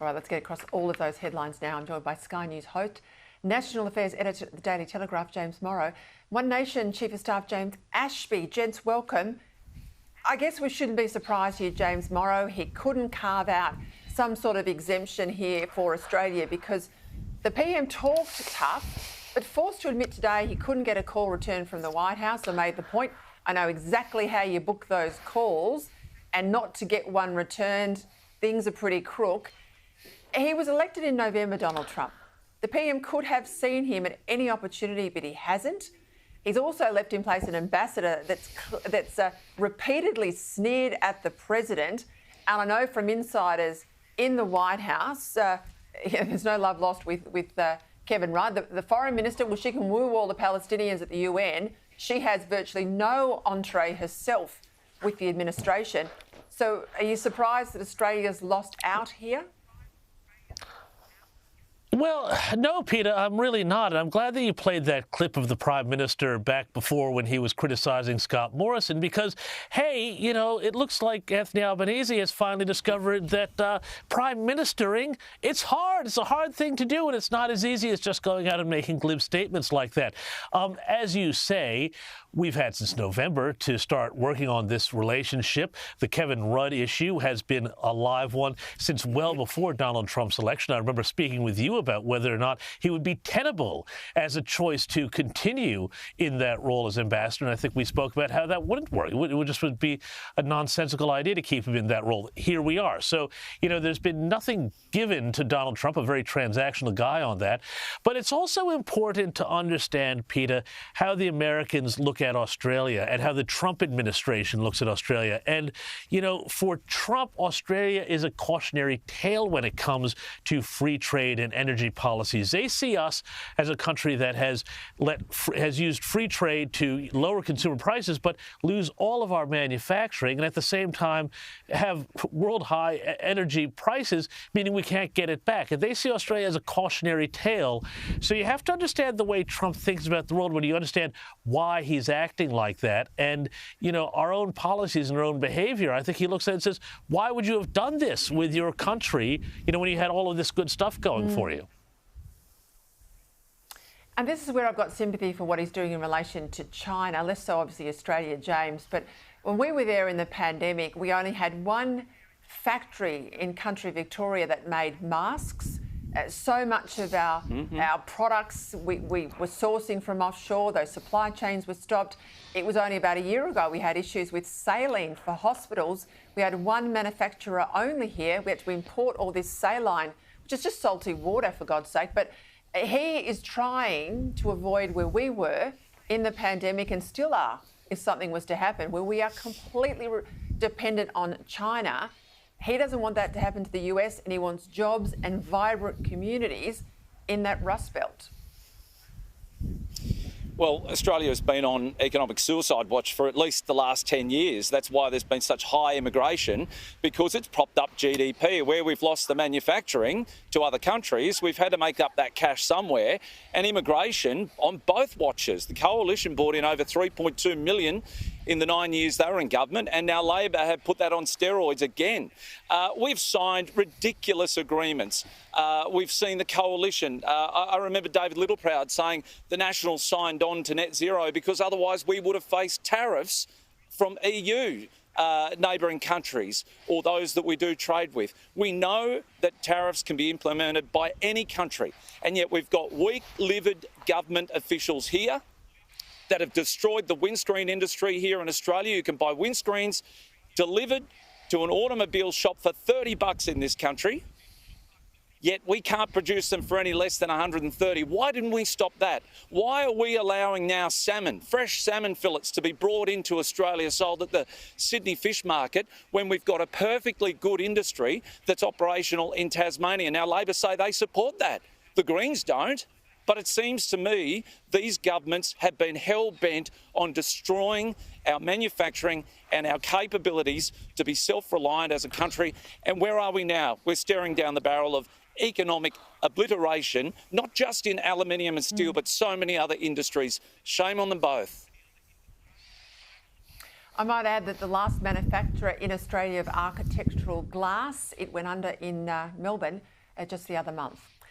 All right, let's get across all of those headlines now. I'm joined by Sky News host, National Affairs Editor at the Daily Telegraph, James Morrow. One Nation Chief of Staff James Ashby. Gents, welcome. I guess we shouldn't be surprised here, James Morrow. He couldn't carve out some sort of exemption here for Australia because the PM talked tough, but forced to admit today he couldn't get a call returned from the White House. I made the point, I know exactly how you book those calls, and not to get one returned, things are pretty crook. He was elected in November, Donald Trump. The PM could have seen him at any opportunity, but he hasn't. He's also left in place an ambassador that's repeatedly sneered at the president. And I know from insiders in the White House, there's no love lost with Kevin Rudd. The foreign minister, well, she can woo all the Palestinians at the UN. She has virtually no entree herself with the administration. So are you surprised that Australia's lost out here? Well, no, Peter, I'm really not. And I'm glad that you played that clip of the Prime Minister back before when he was criticizing Scott Morrison because, hey, you know, it looks like Anthony Albanese has finally discovered that Prime Ministering, it's hard. It's a hard thing to do, and it's not as easy as just going out and making glib statements like that. As you say, we've had since November to start working on this relationship. The Kevin Rudd issue has been a live one since well before Donald Trump's election. I remember speaking with you about whether or not he would be tenable as a choice to continue in that role as ambassador. And I think we spoke about how that wouldn't work. It would be a nonsensical idea to keep him in that role. Here we are. So, you know, there's been nothing given to Donald Trump, a very transactional guy on that. But it's also important to understand, Peter, how the Americans look at Australia and how the Trump administration looks at Australia. And, you know, for Trump, Australia is a cautionary tale when it comes to free trade and energy policies. They see us as a country that has used free trade to lower consumer prices, but lose all of our manufacturing, and at the same time have world-high energy prices, meaning we can't get it back. And they see Australia as a cautionary tale. So you have to understand the way Trump thinks about the world when you understand why he's acting like that. And, you know, our own policies and our own behavior, I think he looks at it and says, why would you have done this with your country, you know, when you had all of this good stuff going for you? And this is where I've got sympathy for what he's doing in relation to China, less so obviously Australia, James. But when we were there in the pandemic, we only had one factory in country Victoria that made masks. So much of our products we were sourcing from offshore. Those supply chains were stopped. It was only about a year ago we had issues with saline for hospitals. We had one manufacturer only here. We had to import all this saline, which is just salty water, for God's sake. But he is trying to avoid where we were in the pandemic and still are if something was to happen, where we are completely dependent on China. He doesn't want that to happen to the US, and he wants jobs and vibrant communities in that Rust Belt. Well, Australia has been on economic suicide watch for at least the last 10 years. That's why there's been such high immigration, because it's propped up GDP. Where we've lost the manufacturing to other countries, we've had to make up that cash somewhere. And immigration on both watches. The Coalition brought in over 3.2 million in the 9 years they were in government, and now Labor have put that on steroids again. We've signed ridiculous agreements. We've seen the Coalition. I remember David Littleproud saying the Nationals signed on to net zero because otherwise we would have faced tariffs from EU neighbouring countries or those that we do trade with. We know that tariffs can be implemented by any country, and yet we've got weak-livered government officials here that have destroyed the windscreen industry here in Australia. You can buy windscreens delivered to an automobile shop for $30 in this country, yet we can't produce them for any less than 130. Why didn't we stop that? Why are we allowing now salmon, fresh salmon fillets, to be brought into Australia, sold at the Sydney fish market, when we've got a perfectly good industry that's operational in Tasmania? Now, Labor say they support that. The Greens don't. But it seems to me these governments have been hell-bent on destroying our manufacturing and our capabilities to be self-reliant as a country. And where are we now? We're staring down the barrel of economic obliteration, not just in aluminium and steel, but so many other industries. Shame on them both. I might add that the last manufacturer in Australia of architectural glass, it went under in Melbourne just the other month.